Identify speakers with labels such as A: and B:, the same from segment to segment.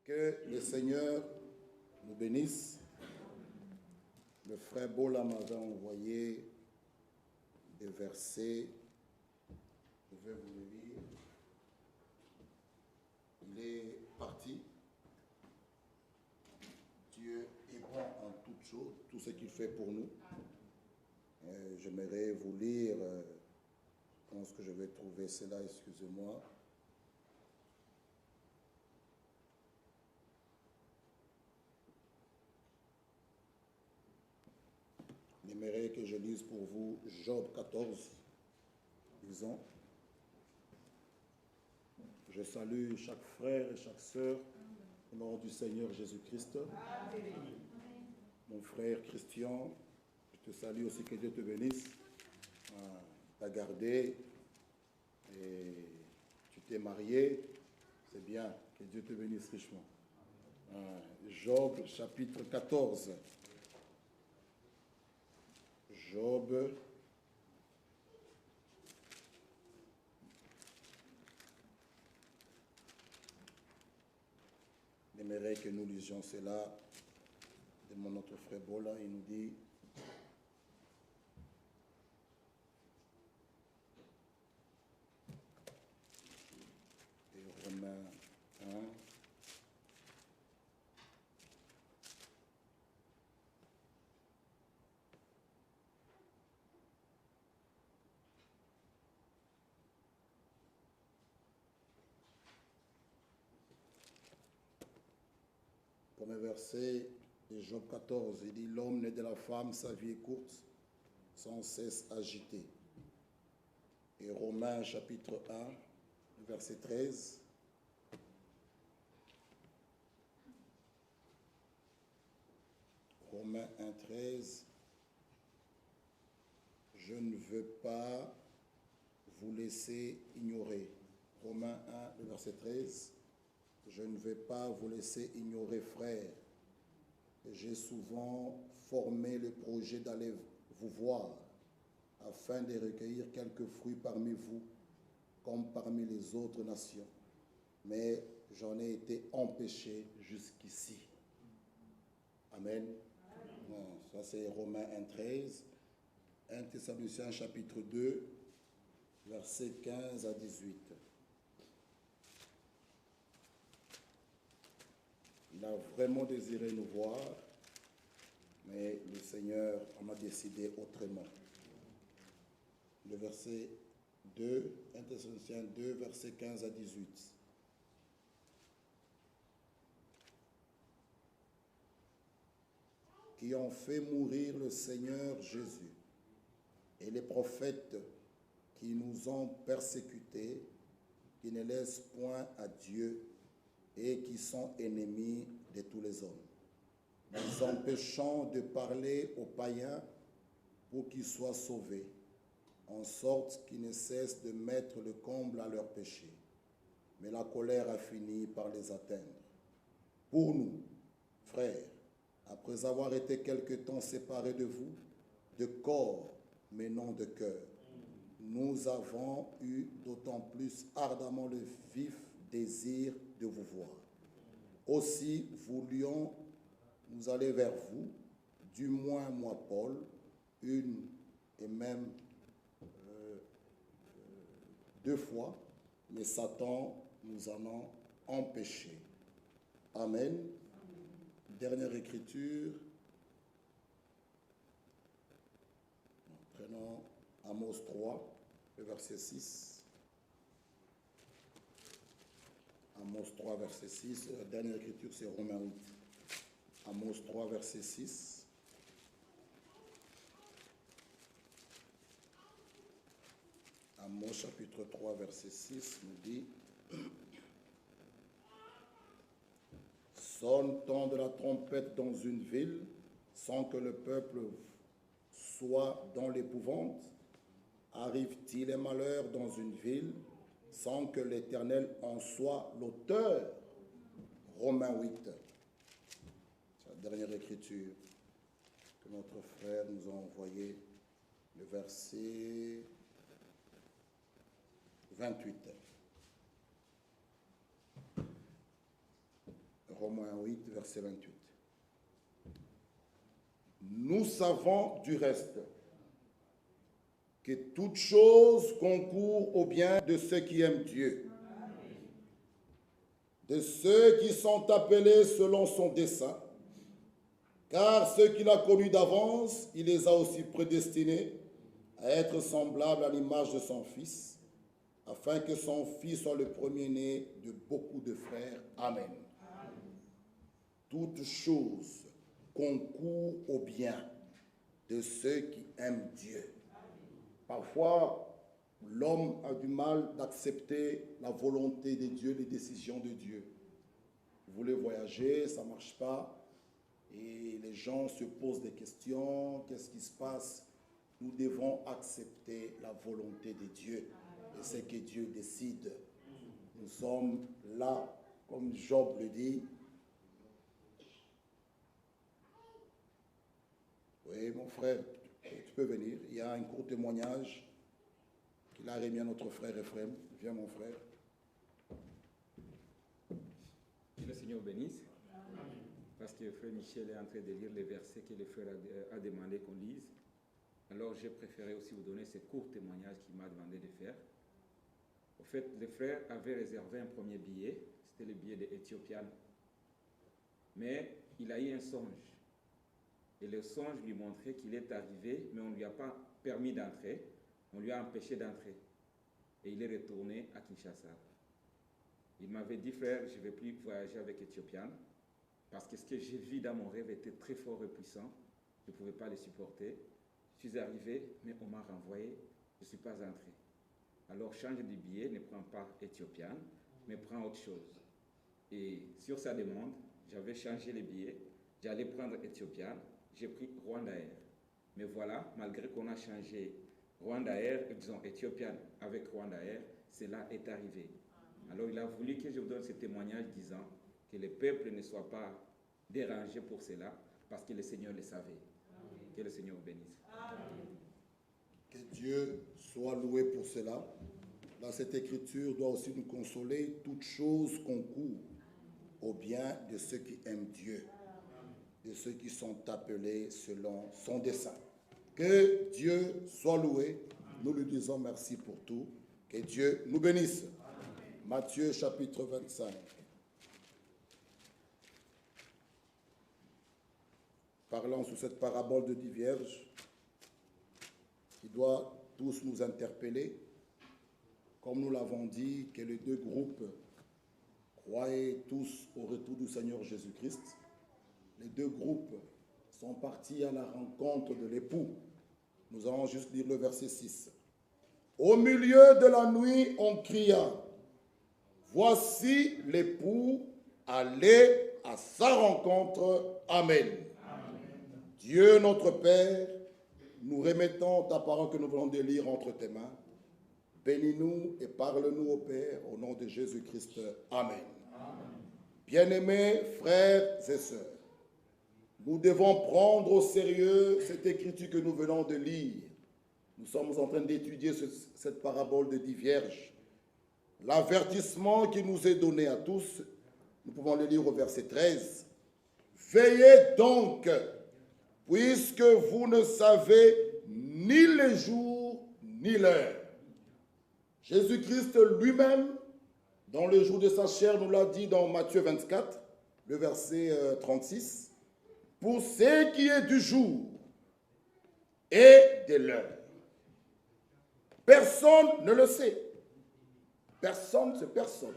A: Que le Seigneur nous bénisse. Le frère Bola m'avait envoyé des versets. Je vais vous les lire. Il est parti. Dieu est bon en toutes choses, tout ce qu'il fait pour nous. J'aimerais vous lire, je pense que je vais trouver cela, excusez-moi. J'aimerais que je lise pour vous Job 14, disons. Je salue chaque frère et chaque sœur au nom du Seigneur Jésus-Christ. Mon frère Christian, je te salue aussi, que Dieu te bénisse. Tu as gardé et tu t'es marié, c'est bien, que Dieu te bénisse richement. Job chapitre 14. Job j'aimerais que nous lisions cela de notre frère Bola. Il nous dit: et Romains 1. Premier verset de Job 14, il dit: l'homme né de la femme, sa vie est courte, sans cesse agitée. Et Romains chapitre 1, verset 13. Romains 1, 13. Je ne veux pas vous laisser ignorer. Romains 1, verset 13. Je ne vais pas vous laisser ignorer, frères. J'ai souvent formé le projet d'aller vous voir, afin de recueillir quelques fruits parmi vous, comme parmi les autres nations. Mais j'en ai été empêché jusqu'ici. Amen. Bon, ça c'est Romains 1, 13. 1 Thessaloniciens chapitre 2, versets 15 à 18. Il a vraiment désiré nous voir, mais le Seigneur en a décidé autrement. Le verset 2, 1 Thessaloniciens 2, versets 15 à 18. Qui ont fait mourir le Seigneur Jésus et les prophètes qui nous ont persécutés, qui ne laissent point à Dieu et qui sont ennemis de tous les hommes, nous empêchant de parler aux païens pour qu'ils soient sauvés, en sorte qu'ils ne cessent de mettre le comble à leurs péchés. Mais la colère a fini par les atteindre. Pour nous, frères, après avoir été quelque temps séparés de vous, de corps, mais non de cœur, nous avons eu d'autant plus ardemment le vif désir de vous voir. Aussi voulions nous aller vers vous, du moins moi Paul, une et même 2 fois, mais Satan nous en a empêchés. Amen. Dernière écriture. Prenons Amos 3, le verset 6. Amos 3, verset 6. La dernière écriture, c'est Romains 8. Amos 3, verset 6. Amos chapitre 3, verset 6 nous dit: sonne-t-on de la trompette dans une ville, sans que le peuple soit dans l'épouvante? Arrive-t-il un malheur dans une ville, sans que l'Éternel en soit l'auteur? Romains 8. C'est la dernière écriture que notre frère nous a envoyée, le verset 28. Romains 8, verset 28. Nous savons du reste que toute chose concourt au bien de ceux qui aiment Dieu, de ceux qui sont appelés selon son dessein. Car ceux qu'il a connus d'avance, il les a aussi prédestinés à être semblables à l'image de son Fils, afin que son Fils soit le premier-né de beaucoup de frères. Amen. Toute chose concourt au bien de ceux qui aiment Dieu. Parfois, l'homme a du mal d'accepter la volonté de Dieu, les décisions de Dieu. Vous voulez voyager, ça ne marche pas. Et les gens se posent des questions, qu'est-ce qui se passe? Nous devons accepter la volonté de Dieu. Et c'est que Dieu décide. Nous sommes là, comme Job le dit. Oui, mon frère, tu peux venir. Il y a un court témoignage qu'il a remis à notre frère Ephraim. Viens, mon frère.
B: Que le Seigneur bénisse. Parce que frère Michel est en train de lire les versets que le frère a demandé qu'on lise. Alors j'ai préféré aussi vous donner ce court témoignage qu'il m'a demandé de faire. Au fait, le frère avait réservé un premier billet, c'était le billet d'Éthiopienne. Mais il a eu un songe. Et le songe lui montrait qu'il est arrivé, mais on ne lui a pas permis d'entrer, on lui a empêché d'entrer. Et il est retourné à Kinshasa. Il m'avait dit, frère, je ne vais plus voyager avec Éthiopienne. Parce que ce que j'ai vu dans mon rêve était très fort et puissant. Je ne pouvais pas le supporter. Je suis arrivé, mais on m'a renvoyé. Je ne suis pas entré. Alors change de billet, ne prends pas Éthiopienne, mais prends autre chose. Et sur sa demande, j'avais changé les billets. J'allais prendre Éthiopienne. J'ai pris Rwanda Air. Mais voilà, malgré qu'on a changé Rwanda Air, disons Éthiopienne avec Rwanda Air, cela est arrivé. Alors il a voulu que je vous donne ce témoignage disant que le peuple ne soit pas dérangé pour cela, parce que le Seigneur le savait. Amen. Que le Seigneur vous bénisse.
A: Amen. Que Dieu soit loué pour cela. Dans cette écriture doit aussi nous consoler. Toute chose concourt au bien de ceux qui aiment Dieu, de ceux qui sont appelés selon son dessein. Que Dieu soit loué. Nous lui disons merci pour tout. Que Dieu nous bénisse. Amen. Matthieu chapitre 25. Parlant sous cette parabole de 10 vierges qui doit tous nous interpeller. Comme nous l'avons dit, que les deux groupes croyaient tous au retour du Seigneur Jésus-Christ. Les deux groupes sont partis à la rencontre de l'époux. Nous allons juste lire le verset 6. Au milieu de la nuit, on cria, « Voici l'époux, allez à sa rencontre. Amen. » Dieu notre Père, nous remettons ta parole que nous venons de lire entre tes mains. Bénis-nous et parle-nous au Père, au nom de Jésus-Christ. Amen. Bien-aimés frères et sœurs, nous devons prendre au sérieux cette écriture que nous venons de lire. Nous sommes en train d'étudier cette parabole de 10 vierges. L'avertissement qui nous est donné à tous, nous pouvons le lire au verset 13. Veillez donc, puisque vous ne savez ni le jour ni l'heure. Jésus-Christ lui-même, dans le jour de sa chair, nous l'a dit dans Matthieu 24, le verset 36, pour ce qui est du jour et de l'heure. Personne ne le sait. Personne, c'est personne.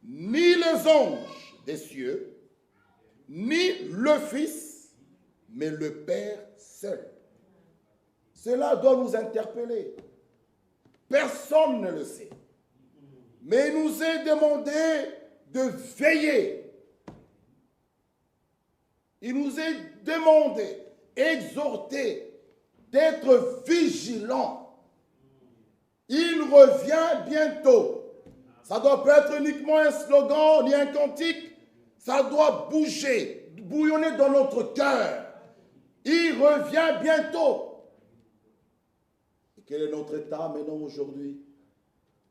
A: Ni les anges des cieux, ni le Fils, mais le Père seul. Cela doit nous interpeller. Personne ne le sait. Mais il nous est demandé de veiller. Il nous est demandé, exhorté, d'être vigilants. Il revient bientôt. Ça ne doit pas être uniquement un slogan ni un cantique. Ça doit bouger, bouillonner dans notre cœur. Il revient bientôt. Et quel est notre état maintenant aujourd'hui?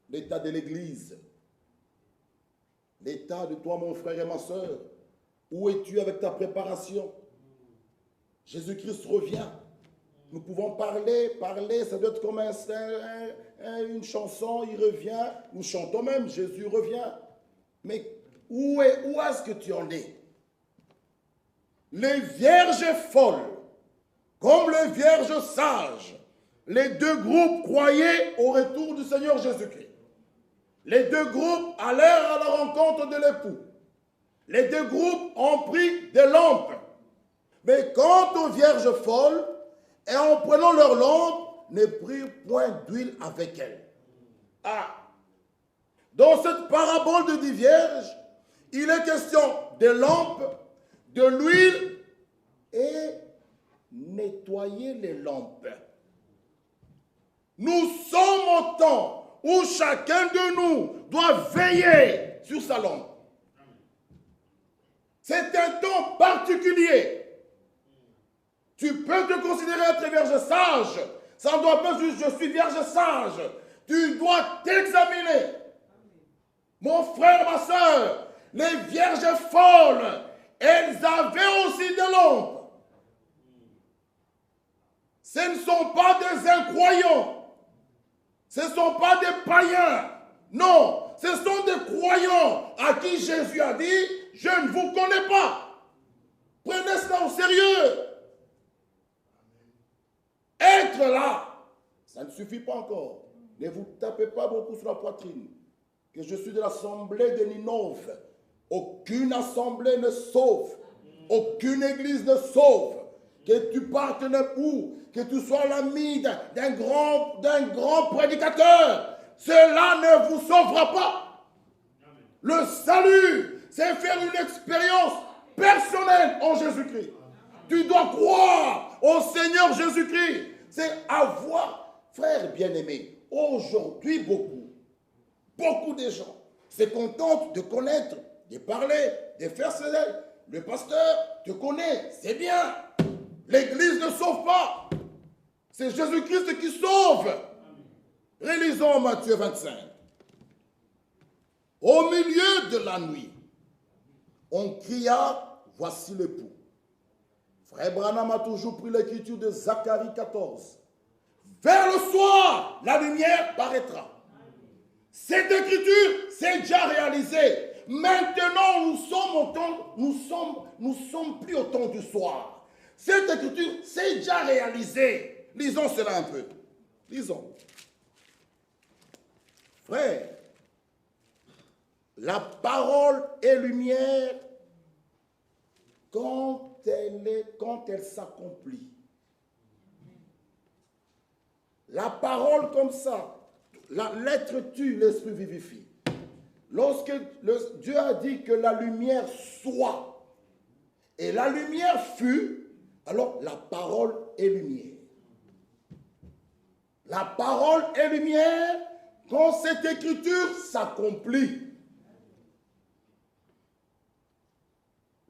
A: L'état de l'Église. l'état de toi, mon frère et ma soeur. Où es-tu avec ta préparation? Jésus-Christ revient. Nous pouvons parler, ça doit être comme une chanson, il revient. Nous chantons même, Jésus revient. Mais où est-ce que tu en es? Les vierges folles, comme les vierges sages, les deux groupes croyaient au retour du Seigneur Jésus-Christ. Les deux groupes allèrent à la rencontre de l'époux. Les deux groupes ont pris des lampes. Mais quant aux vierges folles, et en prenant leurs lampes, ne prirent point d'huile avec elles. Ah! Dans cette parabole de 10 vierges, il est question des lampes, de l'huile et nettoyer les lampes. Nous sommes au temps où chacun de nous doit veiller sur sa lampe. C'est un temps particulier. Tu peux te considérer être vierge sage. Ça ne doit pas dire je suis vierge sage. Tu dois t'examiner. Mon frère, ma soeur, les vierges folles, elles avaient aussi des lampes. Ce ne sont pas des incroyants. Ce ne sont pas des païens. Non, ce sont des croyants à qui Jésus a dit, je ne vous connais pas. Prenez cela au sérieux. Être là, ça ne suffit pas encore. Ne vous tapez pas beaucoup sur la poitrine. Que je suis de l'assemblée de Ninove. Aucune assemblée ne sauve. Aucune église ne sauve. Que tu partenes où, que tu sois l'ami d'un grand prédicateur, cela ne vous sauvera pas. Le salut, c'est faire une expérience personnelle en Jésus-Christ. Tu dois croire au Seigneur Jésus-Christ. C'est avoir, frère bien-aimé, aujourd'hui beaucoup de gens se contentent de connaître, de parler, de faire cela. Le pasteur te connaît, c'est bien. L'église ne sauve pas. C'est Jésus-Christ qui sauve. Relisons Matthieu 25. Au milieu de la nuit, on cria, voici l'époux. Frère Branham a toujours pris l'écriture de Zacharie 14. Vers le soir, la lumière paraîtra. Cette écriture s'est déjà réalisée. Maintenant, nous sommes plus au temps du soir. Cette écriture s'est déjà réalisée. Lisons cela un peu. Lisons. Frère, la parole est lumière quand elle s'accomplit. La parole comme ça, la lettre tue, l'esprit vivifie. Lorsque Dieu a dit que la lumière soit, et la lumière fut, alors la parole est lumière. La parole est lumière quand cette écriture s'accomplit.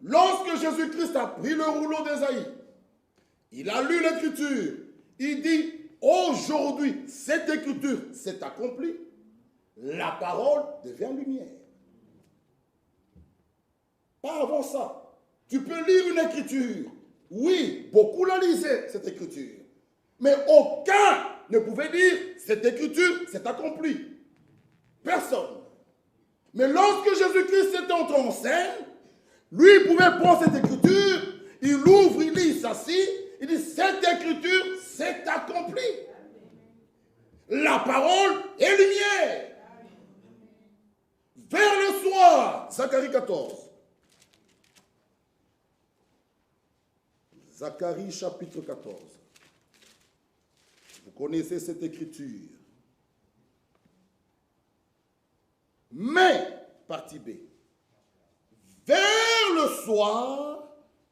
A: Lorsque Jésus-Christ a pris le rouleau d'Ésaïe, il a lu l'écriture, il dit, aujourd'hui, cette écriture s'est accomplie, la parole devient lumière. Pas avant ça. Tu peux lire une écriture. Oui, beaucoup la lisaient, cette écriture. Mais aucun ne pouvait dire, cette écriture s'est accomplie. Personne. Mais lorsque Jésus-Christ s'est entré en scène, lui pouvait prendre cette écriture, il l'ouvre, il lit, il s'assit, il dit, cette écriture s'est accomplie. La parole est lumière. Vers le soir, Zacharie 14. Zacharie chapitre 14. Vous connaissez cette écriture. Mais, partie B, vers le soir,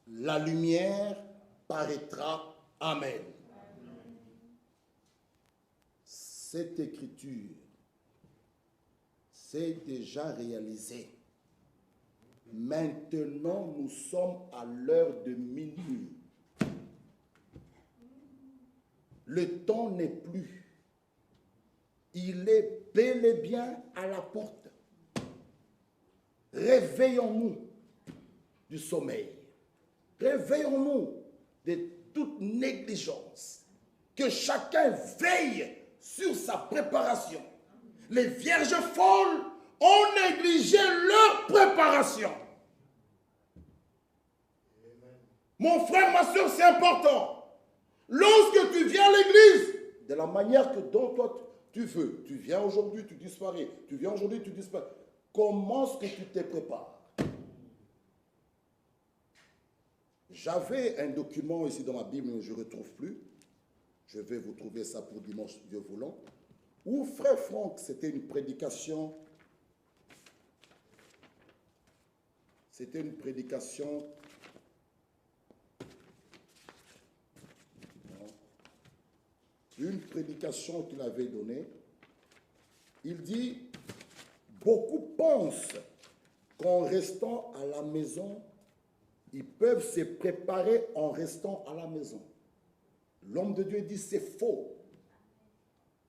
A: la lumière paraîtra. Amen. Cette écriture s'est déjà réalisée. Maintenant, nous sommes à l'heure de minuit. Le temps n'est plus. Il est bel et bien à la porte. Réveillons-nous du sommeil. Réveillons-nous de toute négligence. Que chacun veille sur sa préparation. Les vierges folles ont négligé leur préparation. Mon frère, ma soeur, c'est important. Lorsque tu viens à l'église, de la manière que dont toi tu veux, tu viens aujourd'hui, tu disparais, tu viens aujourd'hui, tu disparais. Comment est-ce que tu te prépares? J'avais un document ici dans ma Bible, mais je ne retrouve plus. Je vais vous trouver ça pour dimanche, Dieu voulant. Où frère Franck, c'était une prédication. C'était une prédication. Une prédication qu'il avait donnée. Il dit, beaucoup pensent qu'en restant à la maison, ils peuvent se préparer en restant à la maison. L'homme de Dieu dit, c'est faux.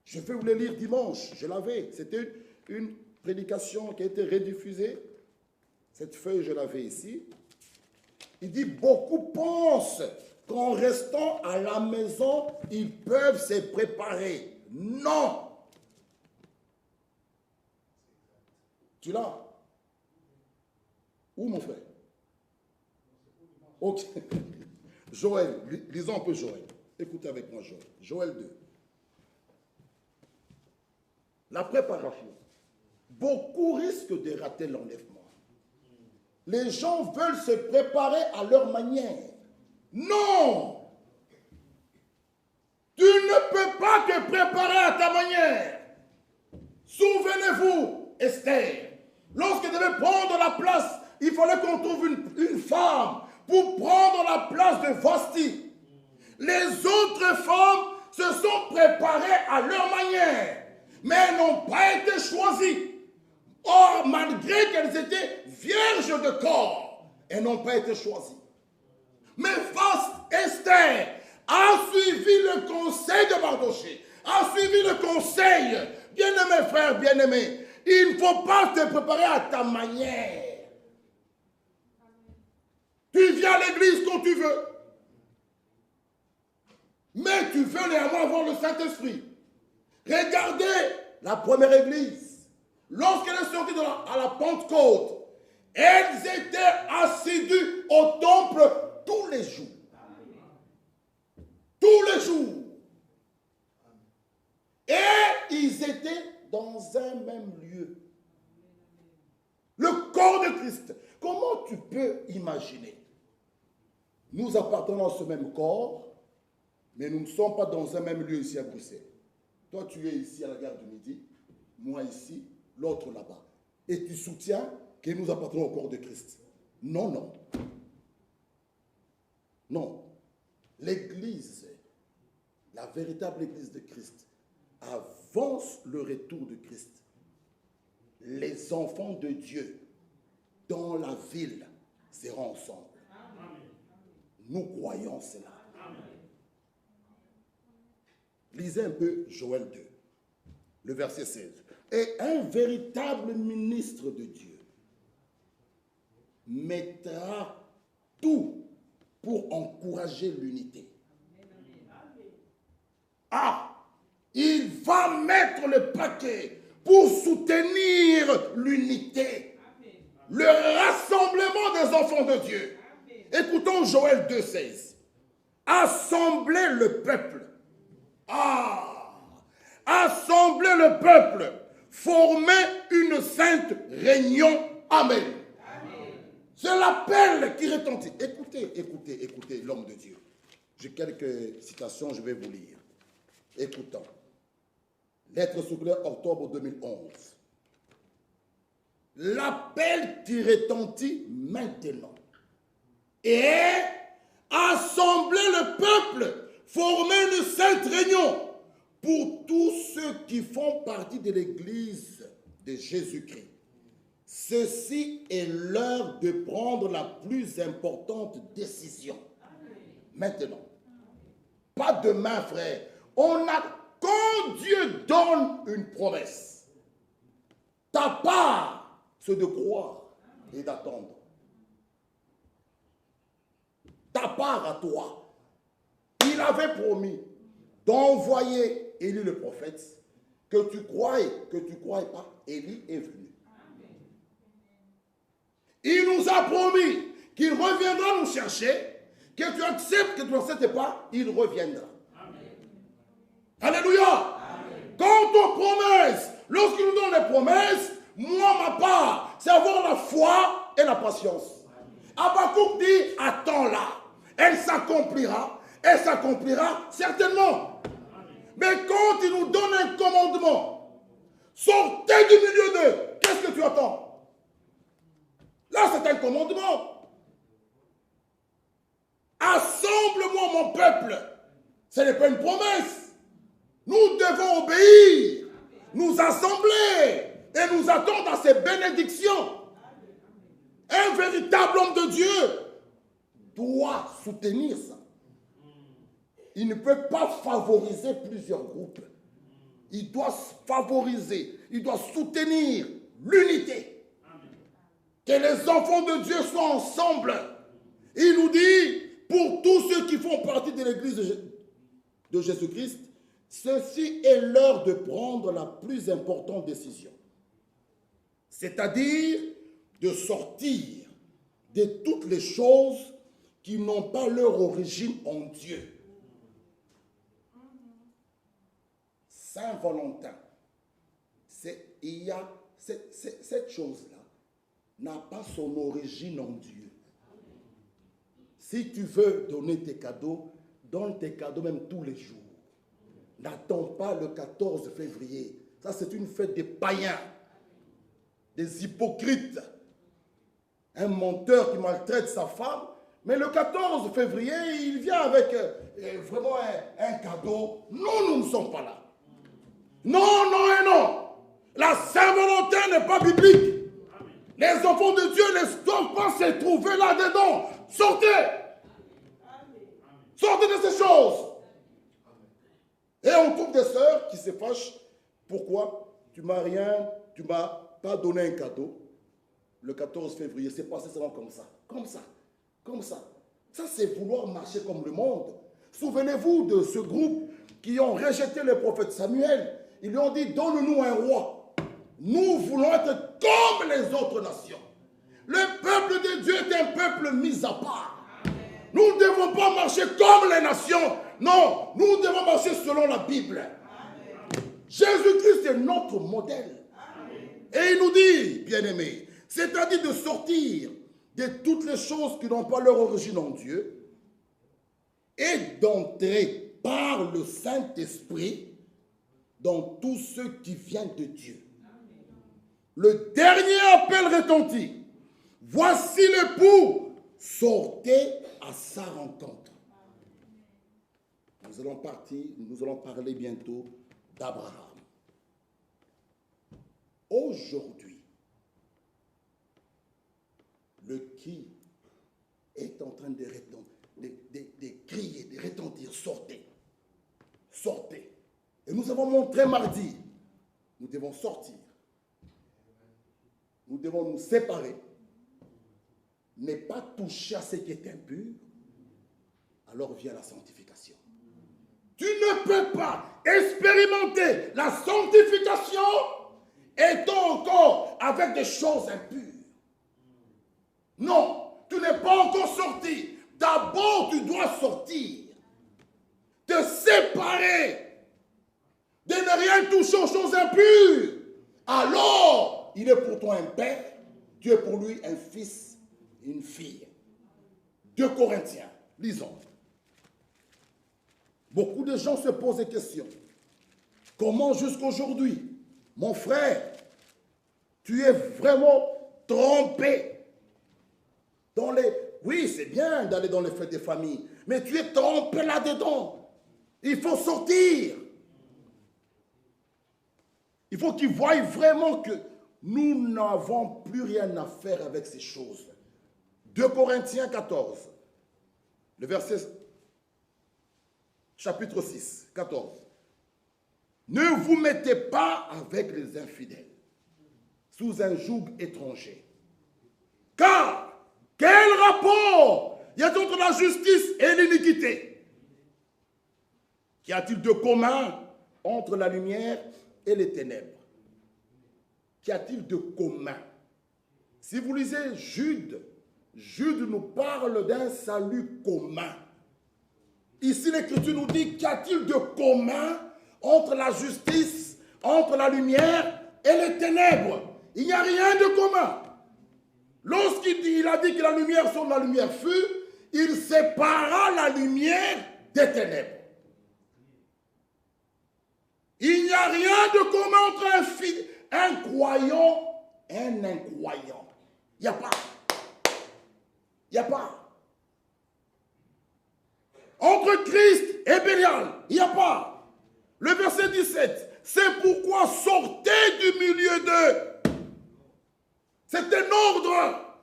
A: Je vais vous le lire dimanche, je l'avais. C'était une prédication qui a été rediffusée. Cette feuille, je l'avais ici. Il dit, beaucoup pensent qu'en restant à la maison, ils peuvent se préparer. Non! Tu l'as? Où, mon frère? Ok. Joël, lisons un peu Joël. Écoutez avec moi Joël. Joël 2. La préparation. Beaucoup risquent de rater l'enlèvement. Les gens veulent se préparer à leur manière. Non! Tu ne peux pas te préparer à ta manière. Souvenez-vous, Esther, lorsqu'elle devait prendre la place, il fallait qu'on trouve une femme pour prendre la place de Vasti. Les autres femmes se sont préparées à leur manière, mais elles n'ont pas été choisies. Or, malgré qu'elles étaient vierges de corps, elles n'ont pas été choisies. Mais Esther a suivi le conseil de Mardochée, a suivi le conseil. Bien-aimé frère, bien-aimé, il ne faut pas te préparer à ta manière. Tu viens à l'église quand tu veux. Mais tu veux néanmoins avoir le Saint-Esprit. Regardez la première église. Lorsqu'elle est sortie à la Pentecôte, elles étaient assidues au temple tous les jours. Tous les jours. Et ils étaient dans un même lieu. Le corps de Christ. Comment tu peux imaginer? Nous appartenons à ce même corps, mais nous ne sommes pas dans un même lieu ici à Bruxelles. Toi, tu es ici à la gare du Midi, moi ici, l'autre là-bas. Et tu soutiens que nous appartenons au corps de Christ. Non, non. Non. L'Église, la véritable Église de Christ, avance le retour de Christ. Les enfants de Dieu dans la ville seront ensemble. Nous croyons cela. Lisez un peu Joël 2, le verset 16. Et un véritable ministre de Dieu mettra tout pour encourager l'unité. Ah, il va mettre le paquet pour soutenir l'unité, le rassemblement des enfants de Dieu. Écoutons Joël 2,16. Assembler le peuple. Ah! Assembler le peuple. Former une sainte réunion. Amen. C'est l'appel qui retentit. Écoutez l'homme de Dieu. J'ai quelques citations, je vais vous lire. Écoutons. Lettre circulaire octobre 2011. L'appel qui retentit maintenant est assembler le peuple, former une sainte réunion pour tous ceux qui font partie de l'Église de Jésus-Christ. Ceci est l'heure de prendre la plus importante décision. Maintenant, pas demain, frère. Quand Dieu donne une promesse, ta part, c'est de croire. et d'attendre. Ta part à toi. Il avait promis d'envoyer Élie le prophète, que tu croyes pas, Élie est venu. Il nous a promis qu'il reviendra nous chercher, que tu acceptes, que tu n'acceptes pas, il reviendra. Amen. Alléluia. Amen. Quant aux promesses, lorsqu'il nous donne les promesses, moi, ma part, c'est avoir la foi et la patience. Habakkuk dit, attends-la, elle s'accomplira certainement. Mais quand il nous donne un commandement, sortez du milieu d'eux, qu'est-ce que tu attends? Là, c'est un commandement. Assemble-moi mon peuple. Ce n'est pas une promesse. Nous devons obéir, nous assembler et nous attendre à ces bénédictions. Un véritable homme de Dieu doit soutenir ça. Il ne peut pas favoriser plusieurs groupes. Il doit favoriser, il doit soutenir l'unité. Que les enfants de Dieu soient ensemble. Il nous dit, pour tous ceux qui font partie de l'église de Jésus-Christ, ceci est l'heure de prendre la plus importante décision. C'est-à-dire de sortir de toutes les choses qui n'ont pas leur origine en Dieu. Saint-Valentin, cette chose-là n'a pas son origine en Dieu. Si tu veux donner tes cadeaux, donne tes cadeaux même tous les jours. N'attends pas le 14 février. Ça, c'est une fête des païens, des hypocrites. Un menteur qui maltraite sa femme. Mais le 14 février, il vient avec vraiment un cadeau. Non, nous ne sommes pas là. Non, non et non. La Saint-Valentin n'est pas biblique. Les enfants de Dieu ne doivent pas se trouver là-dedans. Sortez. Sortez de ces choses. Et on trouve des sœurs qui se fâchent. Pourquoi? Tu m'as pas donné un cadeau. Le 14 février, c'est passé seulement comme ça. Comme ça. Comme ça. Ça, c'est vouloir marcher comme le monde. Souvenez-vous de ce groupe qui ont rejeté le prophète Samuel. Ils lui ont dit, donne-nous un roi. Nous voulons être comme les autres nations. Le peuple de Dieu est un peuple mis à part. Nous ne devons pas marcher comme les nations. Non, nous devons marcher selon la Bible. Jésus-Christ est notre modèle. Et il nous dit, bien-aimés, c'est-à-dire de sortir de toutes les choses qui n'ont pas leur origine en Dieu et d'entrer par le Saint-Esprit dans tout ce qui vient de Dieu. Le dernier appel retentit. Voici l'époux, sortez à sa rencontre. Nous allons parler bientôt d'Abraham. Aujourd'hui, le qui est en train de crier, de retentir, sortez, sortez. Et nous avons montré mardi, nous devons sortir. Nous devons nous séparer, ne pas toucher à ce qui est impur, alors vient la sanctification. Tu ne peux pas expérimenter la sanctification étant encore avec des choses impures. Non, tu n'es pas encore sorti. D'abord, tu dois sortir, te séparer, de ne rien toucher aux choses impures. Alors, il est pour toi un père, tu es pour lui un fils, une fille. 2 Corinthiens, lisons. Beaucoup de gens se posent des questions. Comment jusqu'aujourd'hui, mon frère, tu es vraiment trompé dans les... Oui, c'est bien d'aller dans les fêtes des familles, mais tu es trompé là-dedans. Il faut sortir. Il faut qu'ils voient vraiment que nous n'avons plus rien à faire avec ces choses. 2 Corinthiens 14, le verset, chapitre 6, 14. Ne vous mettez pas avec les infidèles, sous un joug étranger. rapport y a-t-il entre la justice et l'iniquité? Qu'y a-t-il de commun entre la lumière et les ténèbres? Qu'y a-t-il de commun? Si vous lisez Jude, Jude nous parle d'un salut commun. Ici, l'Écriture nous dit qu'y a-t-il de commun entre la justice, entre la lumière et les ténèbres? Il n'y a rien de commun. Lorsqu'il a dit que la lumière sur la lumière fut, il sépara la lumière des ténèbres. Il n'y a rien de commun entre un croyant et un incroyant. Il n'y a pas. Il n'y a pas. Entre Christ et Bélial, il n'y a pas. Le verset 17, c'est pourquoi sortez du milieu d'eux. C'est un ordre.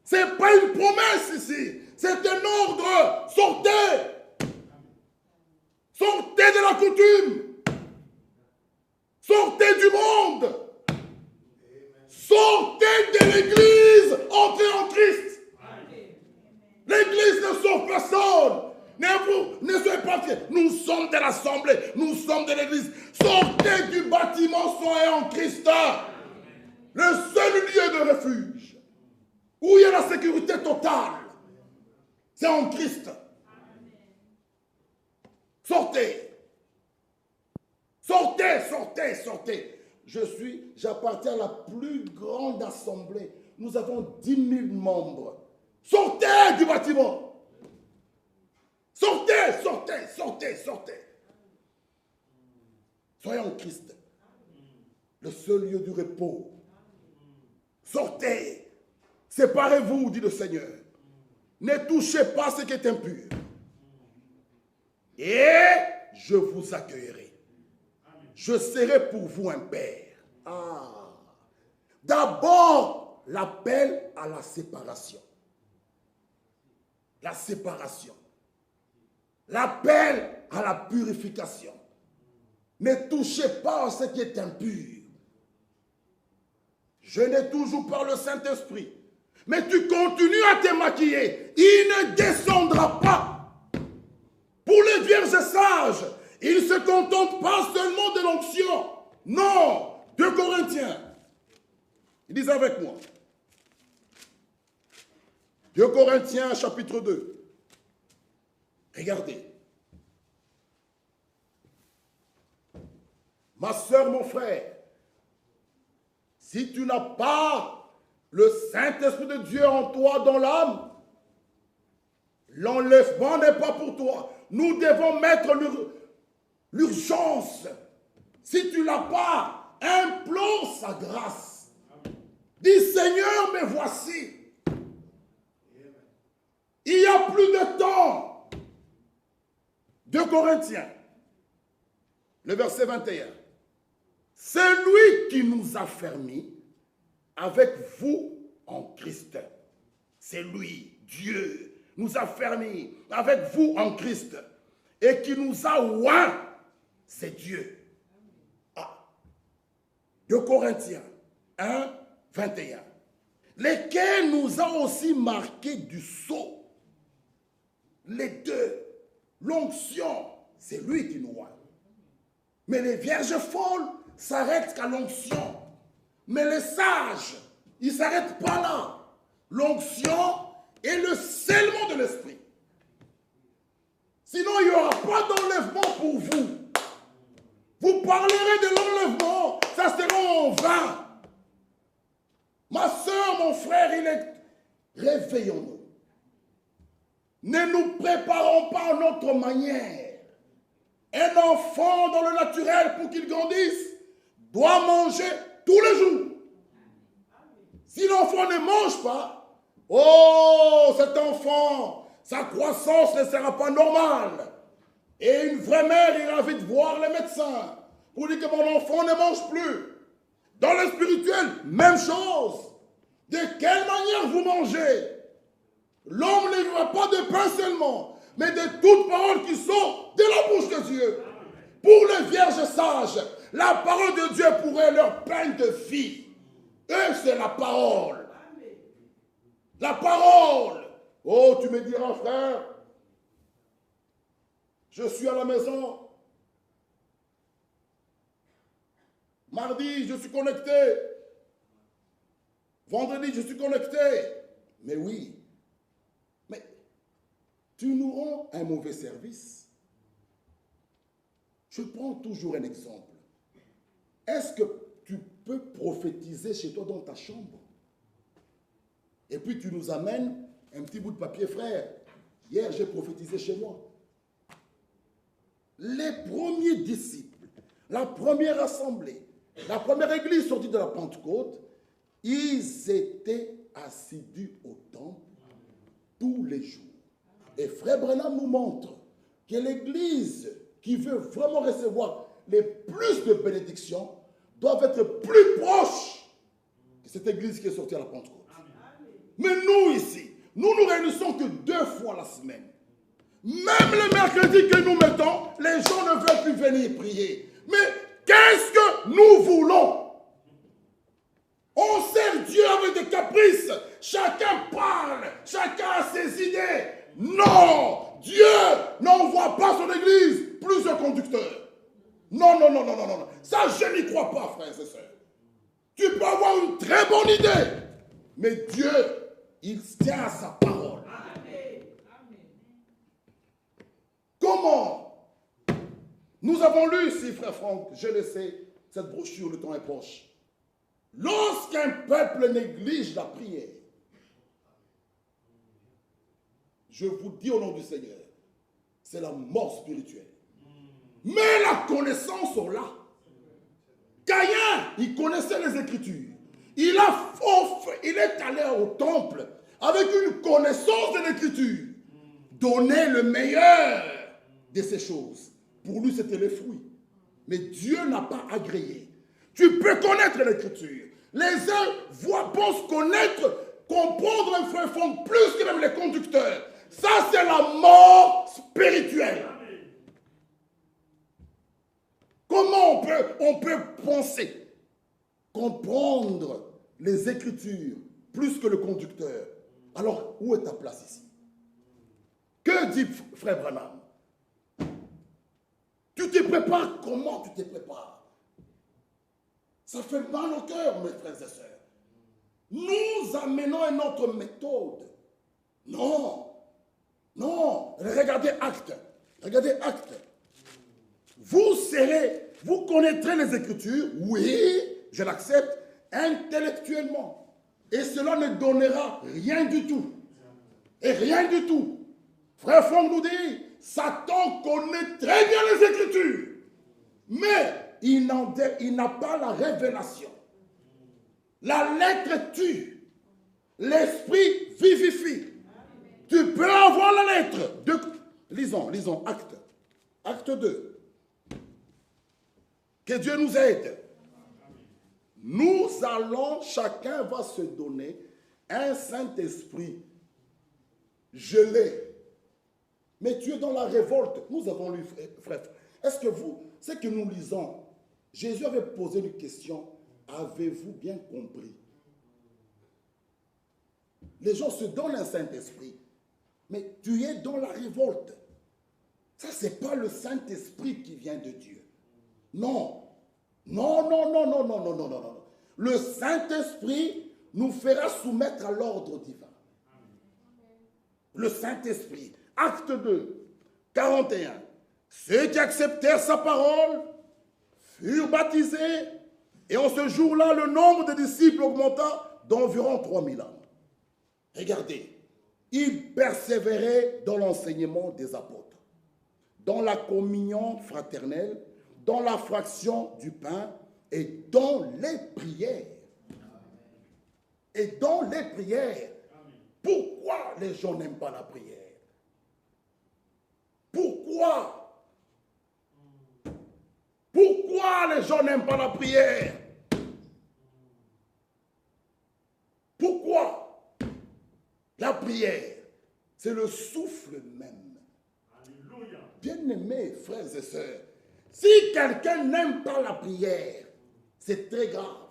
A: Ce n'est pas une promesse ici. C'est un ordre. Sortez. Sortez de la coutume. Sortez du monde. Sortez de l'église. Entrez en Christ. L'église ne sauve personne. Ne soyez pas fiers. Nous sommes de l'assemblée. Nous sommes de l'église. Sortez du bâtiment, soyez en Christ. Le seul lieu de refuge où il y a la sécurité totale, c'est en Christ. Sortez. Sortez, sortez, sortez. J'appartiens à la plus grande assemblée. Nous avons 10 000 membres. Sortez du bâtiment. Sortez, sortez, sortez, sortez. Soyez en Christ. Le seul lieu du repos. Sortez. Séparez-vous, dit le Seigneur. Ne touchez pas ce qui est impur. Et je vous accueillerai. Je serai pour vous un père. D'abord, l'appel à la séparation. La séparation. L'appel à la purification. Ne touchez pas à ce qui est impur. Je n'ai toujours par le Saint-Esprit. Mais tu continues à te maquiller. Il ne descendra pas. Pour les vierges sages, il ne se contente pas seulement de l'onction. Non. 2 Corinthiens. Ils disent avec moi. 2 Corinthiens chapitre 2. Regardez. Ma soeur, mon frère, si tu n'as pas le Saint-Esprit de Dieu en toi, dans l'âme, l'enlèvement n'est pas pour toi. Nous devons mettre l'urgence. Si tu ne l'as pas, implore sa grâce. Dis, Seigneur, me voici. Il n'y a plus de temps. 2 Corinthiens, le verset 21. C'est lui qui nous a fermis avec vous en Christ. C'est lui, Dieu, nous a fermis avec vous en Christ et qui nous a oints. C'est Dieu. 2 Corinthiens 1, 21. Lesquels nous a aussi marqué du sceau. Les deux. L'onction, c'est lui qui nous oint. Mais les vierges folles s'arrêtent qu'à l'onction. Mais les sages, ils ne s'arrêtent pas là. L'onction est le scellement de l'esprit. Sinon, il n'y aura pas d'enlèvement pour vous. Vous parlerez de l'enlèvement, ça sera en vain. Ma soeur, mon frère, réveillons-nous. Ne nous préparons pas à notre manière. Un enfant dans le naturel, pour qu'il grandisse, doit manger tous les jours. Si l'enfant ne mange pas, oh, cet enfant, sa croissance ne sera pas normale. Et une vraie mère ira vite voir les médecins pour dire que mon enfant ne mange plus. Dans le spirituel, même chose. De quelle manière vous mangez? L'homme ne vivra pas de pain seulement, mais de toute parole qui sort de la bouche de Dieu. Pour les vierges sages, la parole de Dieu pourrait leur pain de vie. Eux, c'est la parole. La parole. Oh, tu me diras, frère, je suis à la maison. Mardi, je suis connecté. Vendredi, je suis connecté. Mais oui, mais tu nous rends un mauvais service. Je prends toujours un exemple. Est-ce que tu peux prophétiser chez toi dans ta chambre? Et puis tu nous amènes un petit bout de papier, frère. Hier, j'ai prophétisé chez moi. Les premiers disciples, la première assemblée, la première église sortie de la Pentecôte, ils étaient assidus au temple tous les jours. Et Frère Branham nous montre que l'église qui veut vraiment recevoir les plus de bénédictions doit être plus proche que cette église qui est sortie à la Pentecôte. Mais nous ici, nous nous réunissons que 2 fois la semaine. Même le mercredi que nous mettons, les gens ne veulent plus venir prier. Mais qu'est-ce que nous voulons? On sert Dieu avec des caprices. Chacun parle, chacun a ses idées. Non, Dieu n'envoie pas son église plusieurs conducteurs. Non, non, non, non, non, non. Ça, je n'y crois pas, frères et sœurs. Tu peux avoir une très bonne idée, mais Dieu, il tient à sa parole. Comment? Nous avons lu ici, frère Franck, je le sais, cette brochure, le temps est proche. Lorsqu'un peuple néglige la prière, je vous dis au nom du Seigneur, c'est la mort spirituelle. Mais la connaissance est là. Caïn, il connaissait les Écritures. Il est allé au temple avec une connaissance de l'Écriture. Donner le meilleur de ces choses. Pour lui, c'était les fruits. Mais Dieu n'a pas agréé. Tu peux connaître l'Écriture. Les uns pensent connaître, comprendre un frère fond plus que même les conducteurs. Ça, c'est la mort spirituelle. Comment on peut penser, comprendre les Écritures plus que le conducteur? Alors, où est ta place ici? Que dit frère Branham? Tu te prépares comment tu te prépares? Ça fait mal au cœur, mes frères et sœurs. Nous amenons une autre méthode. Non. Non. Regardez Actes. Regardez Actes. Vous connaîtrez les Écritures, oui, je l'accepte, intellectuellement. Et cela ne donnera rien du tout. Et rien du tout. Frère Franck nous dit, Satan connaît très bien les Écritures, mais il n'a pas la révélation. La lettre tue, l'esprit vivifie. Tu peux avoir la lettre. Lisons Actes. Acte 2. Que Dieu nous aide. Nous allons, chacun va se donner un Saint-Esprit gelé. Mais tu es dans la révolte. Nous avons lu, frère. Est-ce que ce que nous lisons, Jésus avait posé une question. Avez-vous bien compris? Les gens se donnent un Saint-Esprit. Mais tu es dans la révolte. Ça, ce n'est pas le Saint-Esprit qui vient de Dieu. Non. Non, non, non, non, non, non, non, non, non. Le Saint-Esprit nous fera soumettre à l'ordre divin. Le Saint-Esprit. Acte 2, 41. Ceux qui acceptèrent sa parole furent baptisés, et en ce jour-là, le nombre de disciples augmenta d'environ 3000 âmes. Regardez, ils persévéraient dans l'enseignement des apôtres, dans la communion fraternelle, dans la fraction du pain et dans les prières. Et dans les prières. Pourquoi les gens n'aiment pas la prière? Pourquoi? Pourquoi les gens n'aiment pas la prière? Pourquoi? La prière, c'est le souffle même. Alléluia. Bien-aimés frères et sœurs, si quelqu'un n'aime pas la prière, c'est très grave.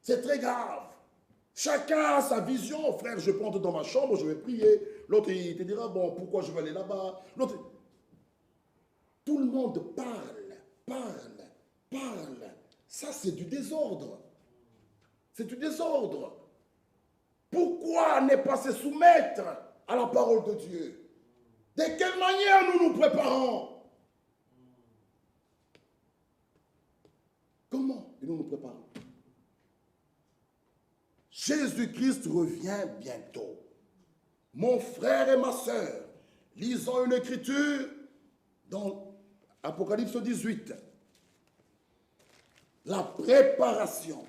A: C'est très grave. Chacun a sa vision. Frère, je peux entrer dans ma chambre, je vais prier. L'autre, il te dira, bon, pourquoi je vais aller là-bas? L'autre, tout le monde parle. Ça, c'est du désordre. C'est du désordre. Pourquoi ne pas se soumettre à la parole de Dieu? De quelle manière nous nous préparons? Comment nous nous préparons? Jésus-Christ revient bientôt. Mon frère et ma sœur, lisons une écriture dans Apocalypse 18. La préparation.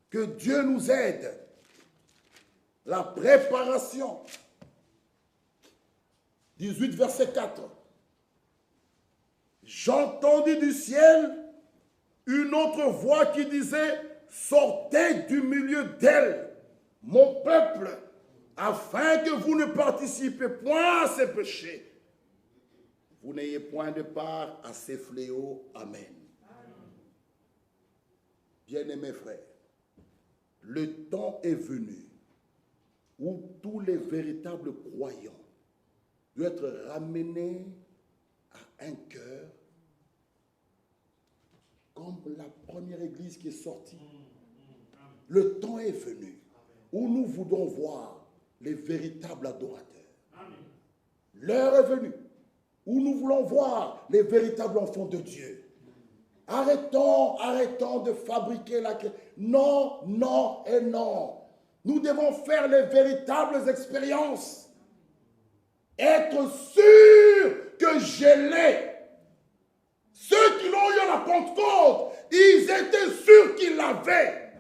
A: Que Dieu nous aide. La préparation. 18, verset 4. J'entendis du ciel une autre voix qui disait, sortez du milieu d'elle, mon peuple, afin que vous ne participez point à ses péchés. Vous n'ayez point de part à ces fléaux. Amen. Bien-aimés frères, le temps est venu où tous les véritables croyants doivent être ramenés à un cœur comme la première église qui est sortie. Le temps est venu où nous voulons voir les véritables adorateurs. L'heure est venue où nous voulons voir les véritables enfants de Dieu. Arrêtons de fabriquer la... Non, non et non. Nous devons faire les véritables expériences. Être sûr que je l'ai. Ceux qui l'ont eu à la Pentecôte, ils étaient sûrs qu'ils l'avaient.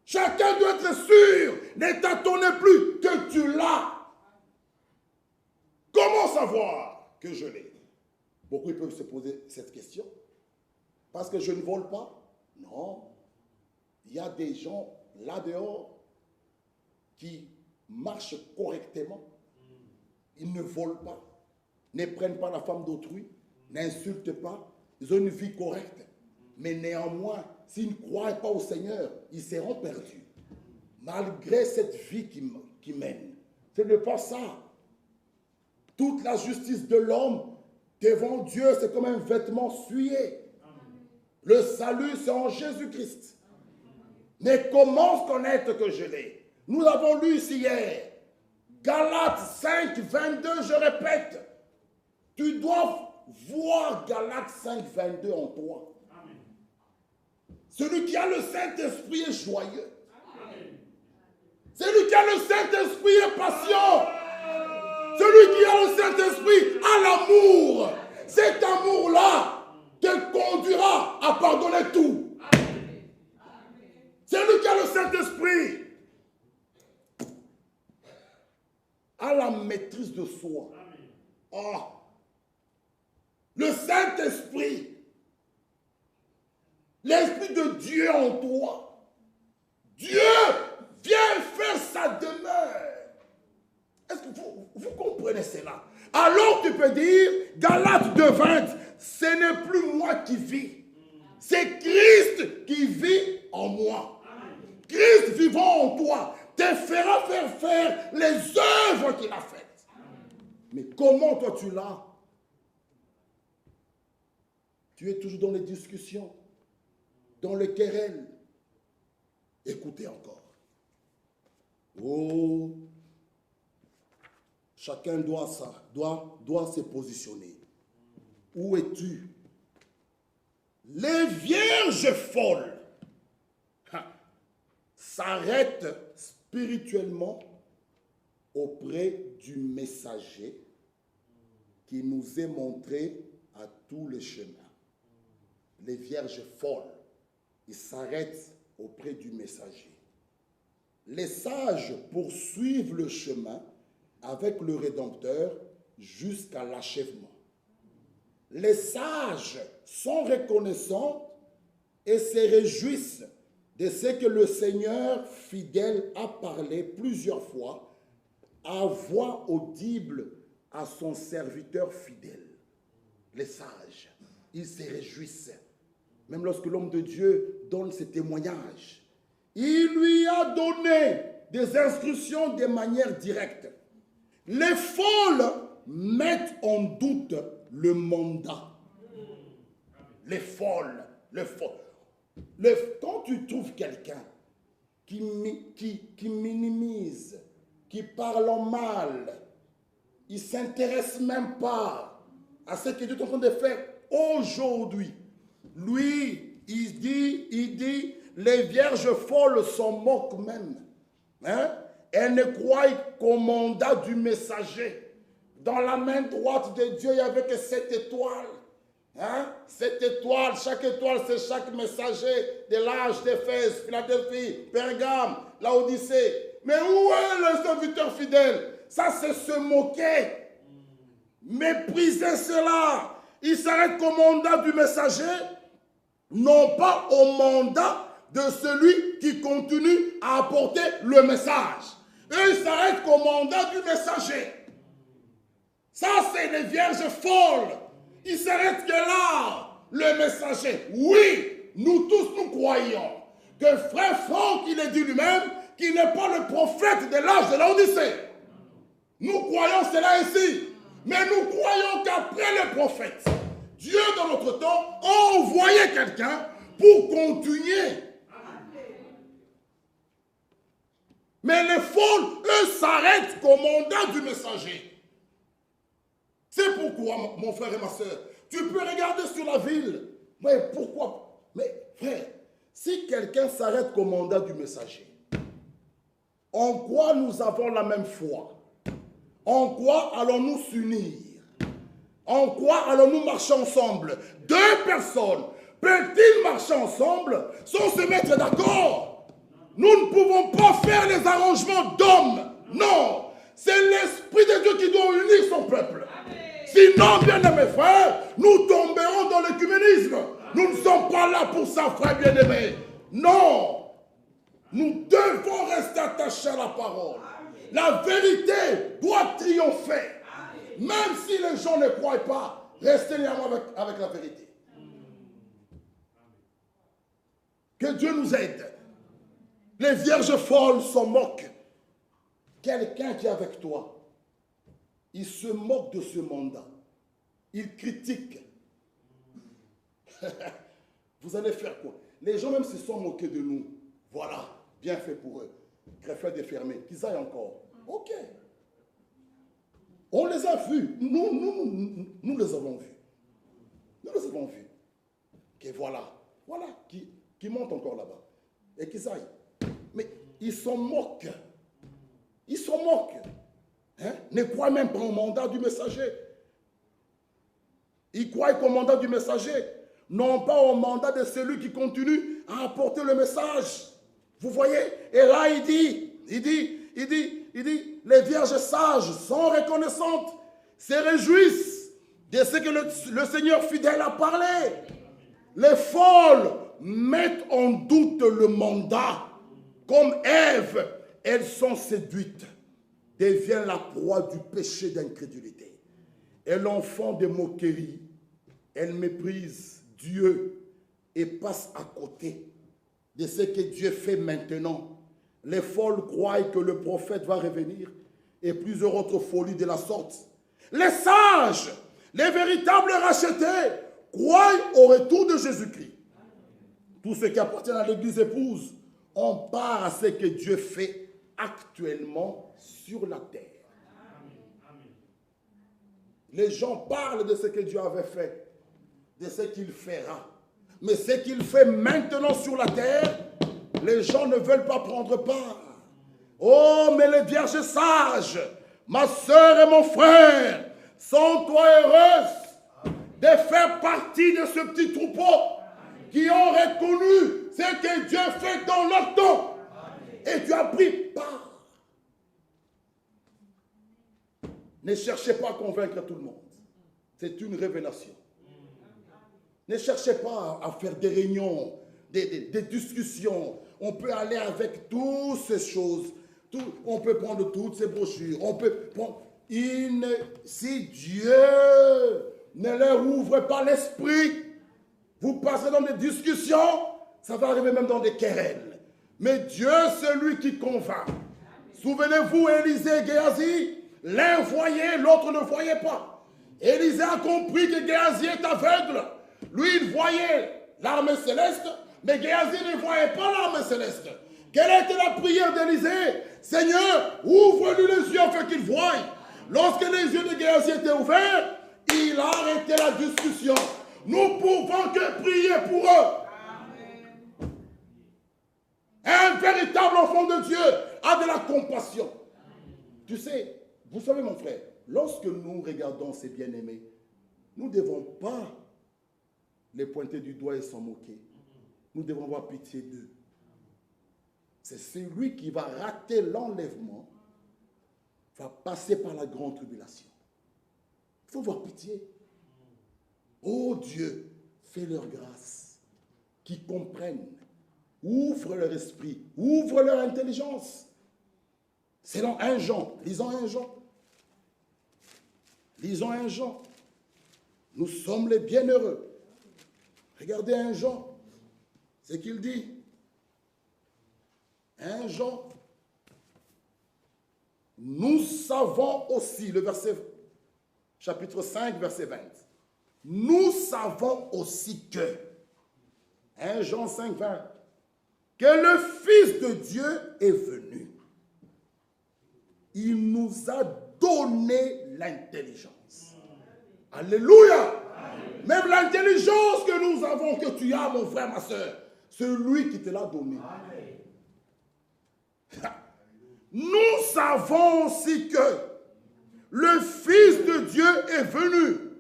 A: Chacun doit être sûr. Ne tâtonnez plus que tu l'as. Comment savoir que je l'ai? Beaucoup ils peuvent se poser cette question. Parce que je ne vole pas? Non. Il y a des gens là dehors qui marchent correctement. Ils ne volent pas, ne prennent pas la femme d'autrui, n'insultent pas. Ils ont une vie correcte. Mais néanmoins, s'ils ne croient pas au Seigneur, ils seront perdus. Malgré cette vie qu'ils mènent. Ce n'est pas ça. Toute la justice de l'homme devant Dieu, c'est comme un vêtement souillé. Le salut, c'est en Jésus-Christ. Mais comment connaître que je l'ai? Nous avons lu ici hier. Galates 5, 22, je répète. Tu dois voir Galates 5, 22 en toi. Amen. Celui qui a le Saint-Esprit est joyeux. Amen. Celui qui a le Saint-Esprit est patient. Celui qui a le Saint-Esprit a l'amour. Cet amour-là te conduira à pardonner tout. Celui qui a le Saint-Esprit a la maîtrise de soi. Oh. Le Saint-Esprit, l'Esprit de Dieu en toi. Dieu vient faire sa demeure. Est-ce que vous comprenez cela? Alors tu peux dire, Galates 2:20, ce n'est plus moi qui vis. C'est Christ qui vit en moi. Christ vivant en toi te fera faire les œuvres qu'il a faites. Mais comment toi tu l'as? Tu es toujours dans les discussions, dans les querelles. Écoutez encore. Oh, chacun doit se positionner. Où es-tu? Les vierges folles s'arrêtent spirituellement auprès du messager qui nous est montré à tous les chemins. Les vierges folles, ils s'arrêtent auprès du messager. Les sages poursuivent le chemin avec le Rédempteur jusqu'à l'achèvement. Les sages sont reconnaissants et se réjouissent de ce que le Seigneur fidèle a parlé plusieurs fois à voix audible à son serviteur fidèle. Les sages, ils se réjouissent. Même lorsque l'homme de Dieu donne ses témoignages, il lui a a donné des instructions de manière directe. Les folles mettent en doute le mandat. Les folles, quand tu trouves quelqu'un qui minimise, qui parle en mal, il ne s'intéresse même pas à ce que Dieu est en train de faire aujourd'hui. Lui, il dit, les vierges folles s'en moquent même. Hein? Elles ne croient qu'au mandat du messager. Dans la main droite de Dieu, il n'y avait que 7 étoiles. Hein? 7 étoiles, chaque étoile, c'est chaque messager de l'âge d'Éphèse, Philadelphie, Pergame, Laodicée. Mais où est le serviteur fidèle? Ça, c'est se moquer. Mépriser cela. Il s'arrête qu'au mandat du messager, non pas au mandat de celui qui continue à apporter le message. Et il s'arrête qu'au mandat du messager. Ça, c'est les vierges folles. Il s'arrête que là, le messager. Oui, nous tous, nous croyons que frère Franck, il est dit lui-même qu'il n'est pas le prophète de l'âge de l'Odyssée. Nous croyons cela ainsi. Mais nous croyons qu'après le prophète, Dieu, dans notre temps, a envoyé quelqu'un pour continuer. Mais les folles, eux, s'arrêtent qu'au mandat du messager. C'est pourquoi, mon frère et ma soeur, tu peux regarder sur la ville. Mais pourquoi? Mais frère, si quelqu'un s'arrête qu'au mandat du messager, en quoi nous avons la même foi? En quoi allons-nous s'unir? En quoi allons-nous marcher ensemble? 2 personnes peuvent-ils marcher ensemble sans se mettre d'accord? Nous ne pouvons pas faire les arrangements d'hommes. Non, c'est l'Esprit de Dieu qui doit unir son peuple. Sinon, bien-aimés frères, nous tomberons dans l'écuménisme. Nous ne sommes pas là pour ça, frères bien-aimés. Non, nous devons rester attachés à la parole. La vérité doit triompher. Même si les gens ne croient pas, restez néanmoins avec la vérité. Que Dieu nous aide. Les vierges folles s'en moquent. Quelqu'un qui est avec toi, il se moque de ce mandat. Il critique. Vous allez faire quoi? Les gens même se sont moqués de nous. Voilà, bien fait pour eux. Greffeur défermé, qu'ils aillent encore. Ok. On les a vus. Nous les avons vus. Nous les avons vus. Que voilà, qui montent encore là-bas. Et qu'ils aillent. Mais ils s'en moquent. Ils s'en moquent. Hein? Ne croient même pas au mandat du messager. Ils croient qu'au mandat du messager, non pas au mandat de celui qui continue à apporter le message. Vous voyez? Et là, il dit, les vierges sages sont reconnaissantes, se réjouissent de ce que le Seigneur fidèle a parlé. Les folles mettent en doute le mandat. Comme Ève, elles sont séduites, deviennent la proie du péché d'incrédulité. Elles en font des moqueries, elles méprisent Dieu et passent à côté de ce que Dieu fait maintenant. Les folles croient que le prophète va revenir et plusieurs autres folies de la sorte. Les sages, les véritables rachetés, croient au retour de Jésus-Christ. Tous ceux qui appartiennent à l'église épouse, on part à ce que Dieu fait actuellement sur la terre. Les gens parlent de ce que Dieu avait fait, de ce qu'il fera. Mais ce qu'il fait maintenant sur la terre, les gens ne veulent pas prendre part. Oh, mais les vierges sages, ma soeur et mon frère, sens-toi heureuse de faire partie de ce petit troupeau qui ont reconnu ce que Dieu fait dans leur temps. Et tu as pris part. Ne cherchez pas à convaincre tout le monde. C'est une révélation. Ne cherchez pas à faire des réunions, des discussions. On peut aller avec toutes ces choses. On peut prendre toutes ces brochures. On peut prendre... Si Dieu ne leur ouvre pas l'esprit, vous passerez dans des discussions, ça va arriver même dans des querelles. Mais Dieu, c'est lui qui convainc. Souvenez-vous, Élisée et Géasi, l'un voyait, l'autre ne voyait pas. Élisée a compris que Géasi est aveugle. Lui, il voyait l'armée céleste, mais Géasi ne voyait pas l'armée céleste. Quelle était la prière d'Élisée? Seigneur, ouvre-lui les yeux afin qu'il voie. Lorsque les yeux de Géasi étaient ouverts, il a arrêté la discussion. Nous pouvons que prier pour eux. Un véritable enfant de Dieu a de la compassion. Tu sais, vous savez mon frère, lorsque nous regardons ces bien-aimés, nous ne devons pas les pointer du doigt et s'en moquer. Nous devons avoir pitié d'eux. C'est celui qui va rater l'enlèvement, va passer par la grande tribulation. Il faut avoir pitié. Oh Dieu, fais leur grâce, qu'ils comprennent. Ouvre leur esprit, ouvre leur intelligence. C'est dans 1 Jean, lisons 1 Jean. Lisons 1 Jean. Nous sommes les bienheureux. Regardez 1 Jean, ce qu'il dit. 1 Jean. Nous savons aussi, le verset, chapitre 5, verset 20. Nous savons aussi que, 1 Jean 5, 20, que le Fils de Dieu est venu. Il nous a donné l'intelligence. Alléluia. Amen. Même l'intelligence que nous avons, que tu as, mon frère, ma soeur, c'est lui qui te l'a donné. Nous savons aussi que le Fils de Dieu est venu.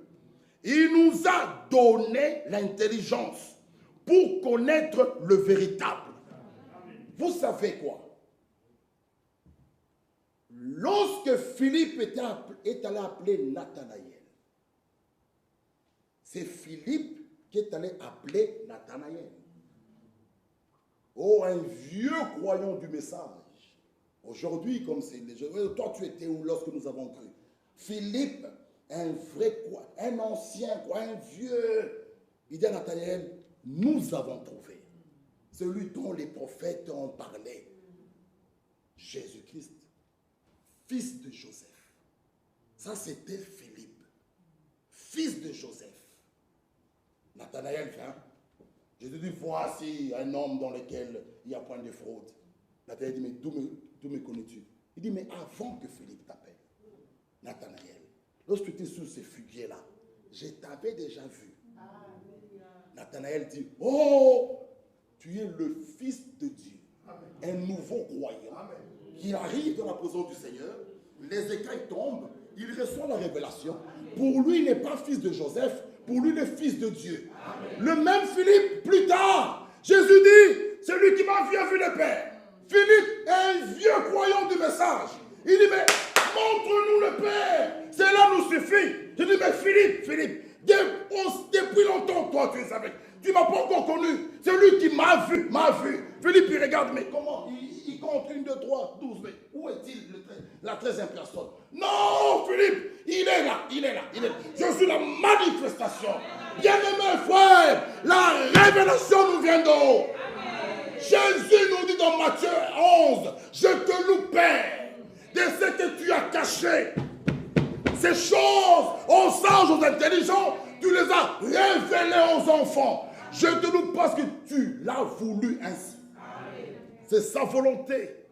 A: Il nous a donné l'intelligence pour connaître le véritable. Vous savez quoi? Lorsque Philippe est allé appeler Nathanaël, c'est Philippe qui est allé appeler Nathanaël. Oh, un vieux croyant du message. Aujourd'hui, comme c'est les jeunes, toi tu étais où lorsque nous avons cru? Philippe, un vrai quoi, un ancien quoi, un vieux. Il dit à Nathanaël, nous avons trouvé celui dont les prophètes ont parlé. Jésus-Christ, fils de Joseph. Ça c'était Philippe, fils de Joseph. Nathanaël vient. Jésus dit, voici un homme dans lequel il n'y a point de fraude. Nathanaël dit, mais d'où me connais-tu? Il dit, mais avant que Philippe t'appelle, Nathanaël, lorsque tu étais sur ces figuiers-là, je t'avais déjà vu. Nathanaël dit, oh, tu es le Fils de Dieu, un nouveau croyant. Il arrive dans la présence du Seigneur, les écailles tombent, il reçoit la révélation. Pour lui, il n'est pas fils de Joseph, pour lui, il est fils de Dieu. Amen. Le même Philippe, plus tard, Jésus dit, celui qui m'a vu a vu le Père. Philippe est un vieux croyant du message. Il dit, mais montre-nous le Père. Cela nous suffit. Je dis, mais Philippe, depuis longtemps, toi, tu es avec. Tu ne m'as pas encore connu. Celui qui m'a vu. Philippe, il regarde, mais comment? Il compte 1, 2, 3, 12. Mais où est-il la 13e personne? Non, Philippe, il est là. Je suis la manifestation. Bien-aimé frère, la révélation nous vient d'en haut. Jésus nous dit dans Matthieu 11, je te loue, Père, de ce que tu as caché. Ces choses aux sages, aux intelligents, tu les as révélées aux enfants. Je te loue parce que tu l'as voulu ainsi. C'est sa volonté.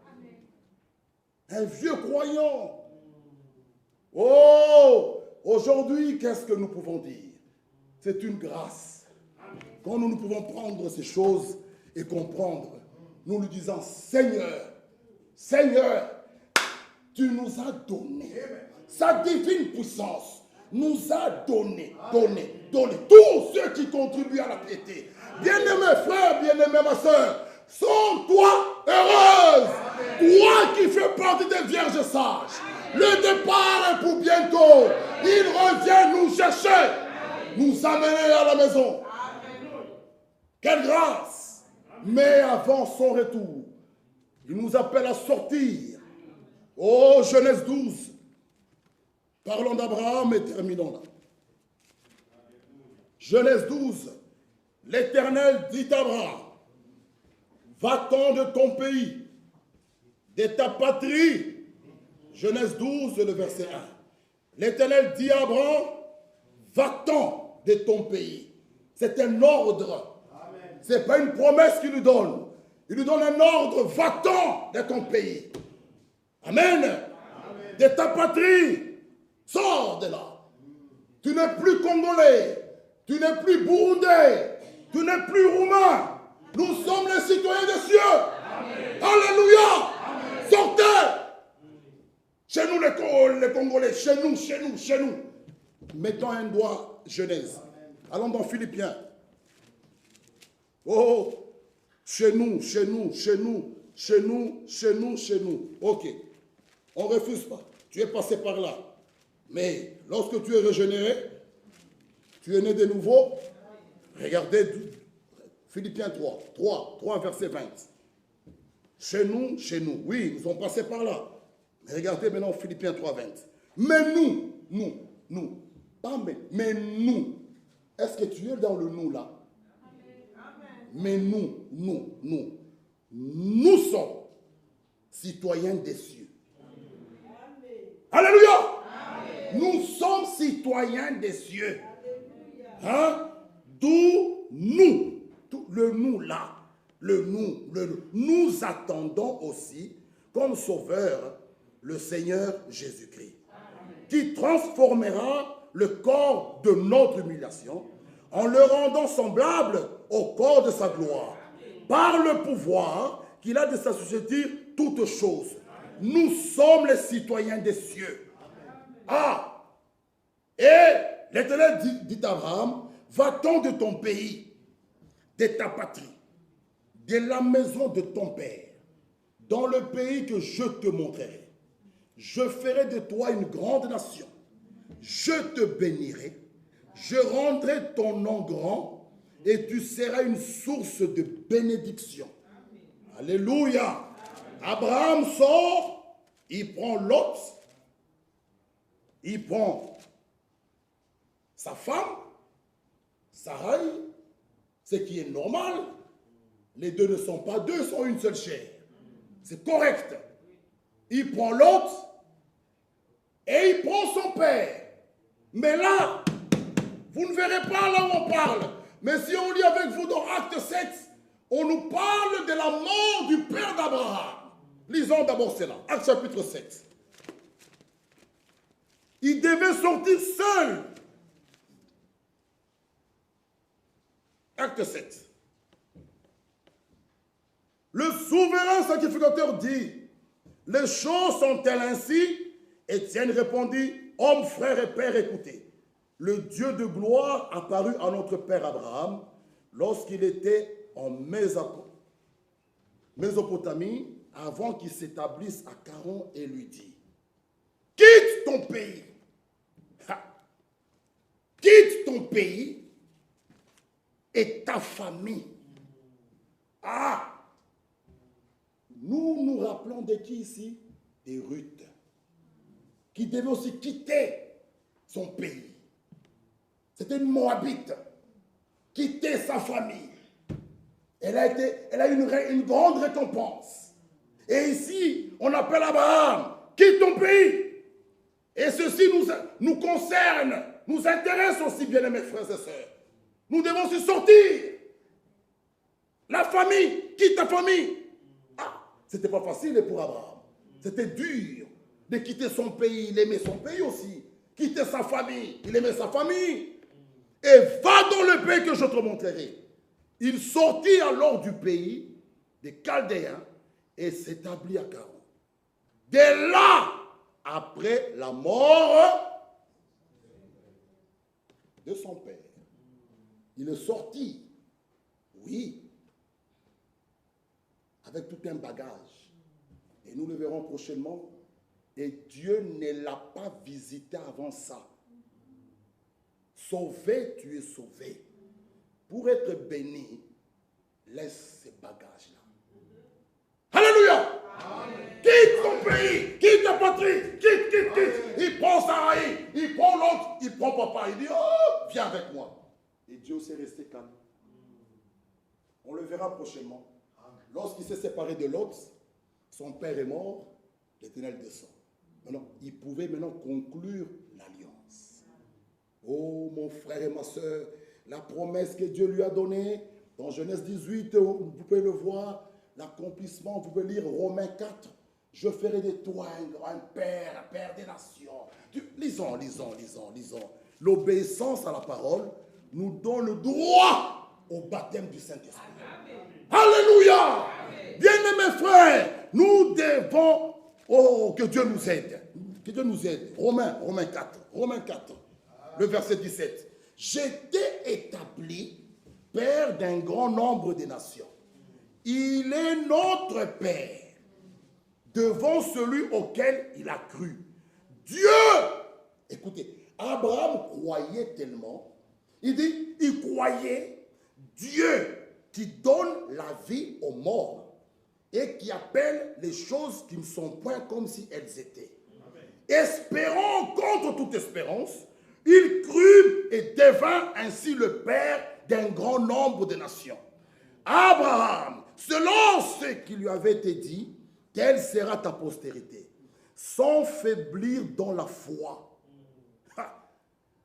A: Un vieux croyant. Oh, aujourd'hui, qu'est-ce que nous pouvons dire? C'est une grâce. Quand nous pouvons prendre ces choses et comprendre, nous lui disons, Seigneur, tu nous as donné. Sa divine puissance nous a donné. Tous ceux qui contribuent à la piété. Bien-aimé frère, bien-aimé ma soeur, sens-toi heureuse. Toi qui fais partie des vierges sages. Le départ est pour bientôt. Il revient nous chercher, nous amener à la maison. Quelle grâce! Mais avant son retour, il nous appelle à sortir. Oh, Genèse 12. Parlons d'Abraham et terminons là. Genèse 12. L'Éternel dit à Abraham, va-t'en de ton pays, de ta patrie. Genèse 12, le verset 1. L'Éternel dit à Abraham, va-t'en de ton pays. C'est un ordre. Ce n'est pas une promesse qu'il lui donne. Il lui donne un ordre, va-t'en de ton pays. Amen. Amen. De ta patrie, sors de là. Tu n'es plus congolais, tu n'es plus burundais, tu n'es plus roumain. Nous sommes les citoyens des cieux. Amen. Alléluia. Amen. Sortez. Chez nous les Congolais, chez nous. Mettons un doigt Genèse. Allons dans Philippiens. Oh, chez nous. Ok. On ne refuse pas. Tu es passé par là. Mais lorsque tu es régénéré, tu es né de nouveau. Regardez Philippiens 3 verset 20. Chez nous. Oui, nous sommes passés par là. Mais regardez maintenant Philippiens 3, 20. Mais nous. Pas mais nous. Est-ce que tu es dans le nous là? Mais nous sommes citoyens des cieux. Alléluia. Nous sommes citoyens des cieux. Hein? D'où nous, le nous là, le nous, nous attendons aussi comme sauveur le Seigneur Jésus-Christ, qui transformera le corps de notre humiliation en le rendant semblable au corps de sa gloire, par le pouvoir qu'il a de s'assujettir toutes choses. Nous sommes les citoyens des cieux. Ah! Et l'Éternel dit à Abraham, va-t'en de ton pays, de ta patrie, de la maison de ton père, dans le pays que je te montrerai. Je ferai de toi une grande nation. Je te bénirai. Je rendrai ton nom grand et tu seras une source de bénédiction. Alléluia. Abraham sort, il prend Lot, il prend sa femme, Sarai, ce qui est normal. Les deux ne sont pas deux, ils sont une seule chair. C'est correct. Il prend Lot et il prend son père. Mais là, vous ne verrez pas là où on parle. Mais si on lit avec vous dans Acte 7, on nous parle de la mort du père d'Abraham. Lisons d'abord cela. Acte chapitre 7. Il devait sortir seul. Acte 7. Le souverain sacrificateur dit, les choses sont-elles ainsi? Étienne répondit, homme, frère et père, écoutez. Le Dieu de gloire apparut à notre père Abraham lorsqu'il était en Mésopotamie, avant qu'il s'établisse à Charan, et lui dit, quitte ton pays. Quitte ton pays et ta famille. Ah! Nous nous rappelons de qui ici? De Ruth, qui devait aussi quitter son pays. C'était une Moabite, quitter sa famille. Elle a eu une grande récompense. Et ici, on appelle Abraham, quitte ton pays. Et ceci nous concerne, nous intéresse aussi, bien-aimés frères et sœurs. Nous devons aussi sortir. La famille, quitte ta famille. Ah, c'était pas facile pour Abraham. C'était dur de quitter son pays. Il aimait son pays aussi. Quitter sa famille. Il aimait sa famille. Et va dans le pays que je te montrerai. Il sortit alors du pays des Chaldéens et s'établit à Charan. Dès là, après la mort de son père, il est sorti, oui, avec tout un bagage. Et nous le verrons prochainement. Et Dieu ne l'a pas visité avant ça. Sauvé, tu es sauvé. Pour être béni, laisse ces bagages-là. Alléluia! Amen. Quitte ton pays, quitte ta patrie, quitte. Il prend Sarai, il prend l'autre, il prend papa. Il dit, oh, viens avec moi. Et Dieu s'est resté calme. On le verra prochainement. lorsqu'il s'est séparé de Lot, son père est mort, l'Éternel descend. Maintenant, il pouvait maintenant conclure l'alliance. Oh mon frère et ma soeur, la promesse que Dieu lui a donnée, dans Genèse 18, vous pouvez le voir, l'accomplissement, vous pouvez lire Romains 4. Je ferai de toi un père des nations. Lisons. L'obéissance à la parole nous donne le droit au baptême du Saint-Esprit. Alléluia! Bien-aimés frères, nous devons, que Dieu nous aide. Que Dieu nous aide. Romains 4, le verset 17. J'étais établi père d'un grand nombre de nations. Il est notre Père devant celui auquel il a cru. Dieu, écoutez, Abraham croyait tellement, il dit, il croyait Dieu qui donne la vie aux morts et qui appelle les choses qui ne sont point comme si elles étaient. Espérant contre toute espérance, il crut et devint ainsi le père d'un grand nombre de nations. Abraham, selon ce qui lui avait été dit, telle sera ta postérité, sans faiblir dans la foi.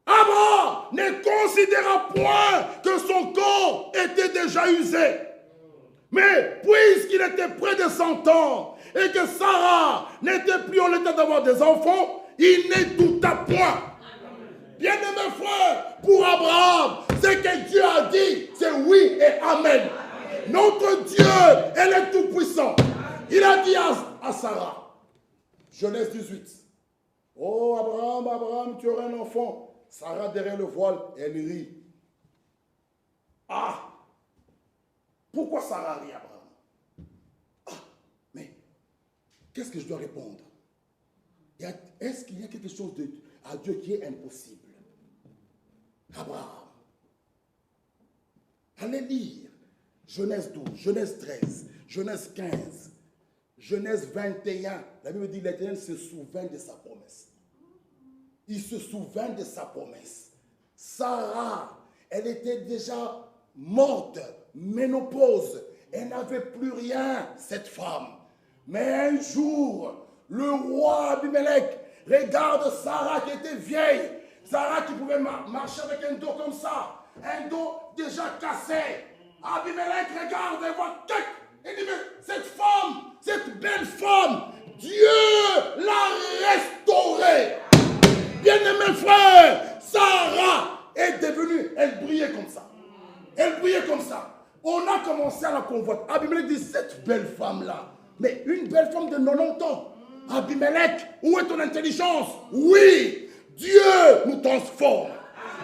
A: Abraham ne considéra point que son corps était déjà usé. Mais puisqu'il était près de 100 ans et que Sarah n'était plus en état d'avoir des enfants, il ne douta point. Bien-aimés frères, pour Abraham, ce que Dieu a dit, c'est oui et amen. Notre Dieu, elle est tout puissant. Il a dit à Sarah, Genèse 18, oh Abraham, tu auras un enfant. Sarah derrière le voile, elle rit. Ah, pourquoi Sarah rit, Abraham? Ah, mais qu'est-ce que je dois répondre? Est-ce qu'il y a quelque chose à Dieu qui est impossible? Abraham, allez lire Genèse 12, Genèse 13, Genèse 15, Genèse 21. La Bible dit l'Éternel se souvint de sa promesse. Il se souvint de sa promesse. Sarah, elle était déjà morte, ménopause. Elle n'avait plus rien, cette femme. Mais un jour, le roi Abimelech regarde Sarah qui était vieille. Sarah qui pouvait marcher avec un dos comme ça. Un dos déjà cassé. Abimelech regarde et voit et dit, mais cette femme, cette belle femme, Dieu l'a restaurée. Bien-aimés frères, Sarah est devenue, elle brillait comme ça. Elle brillait comme ça. On a commencé à la convoiter. Abimelech dit, cette belle femme-là, mais une belle femme de 90 ans. Abimelech, où est ton intelligence? Oui, Dieu nous transforme.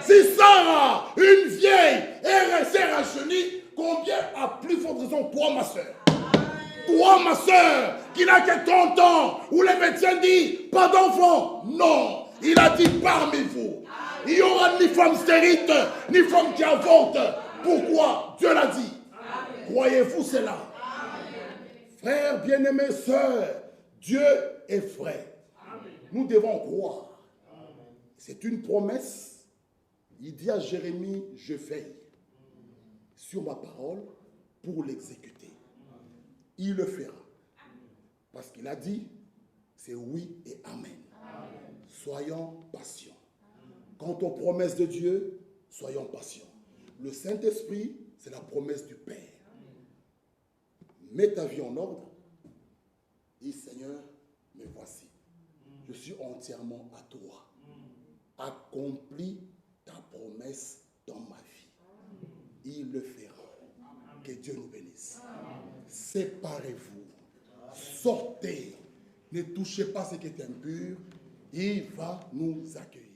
A: Si Sarah, une vieille, est rajeunie, combien à plus forte raison, toi ma soeur? Toi ma soeur, qui n'a que 30 ans, où les médecins disent, pas d'enfant. Non, il a dit parmi vous, il n'y aura ni femme stérile, ni femme qui avorte. Pourquoi? Dieu l'a dit. Croyez-vous cela? Frères bien-aimés, sœurs, Dieu est vrai. Nous devons croire. C'est une promesse. Il dit à Jérémie, je veille sur ma parole pour l'exécuter. Il le fera. Parce qu'il a dit, c'est oui et amen. Soyons patients. Quant aux promesses de Dieu, soyons patients. Le Saint-Esprit, c'est la promesse du Père. Mets ta vie en ordre. Dis, Seigneur, me voici. Je suis entièrement à toi. Accomplis ta promesse dans ma vie. Il le fera. Que Dieu nous bénisse. Séparez-vous. Sortez. Ne touchez pas ce qui est impur. Il va nous accueillir.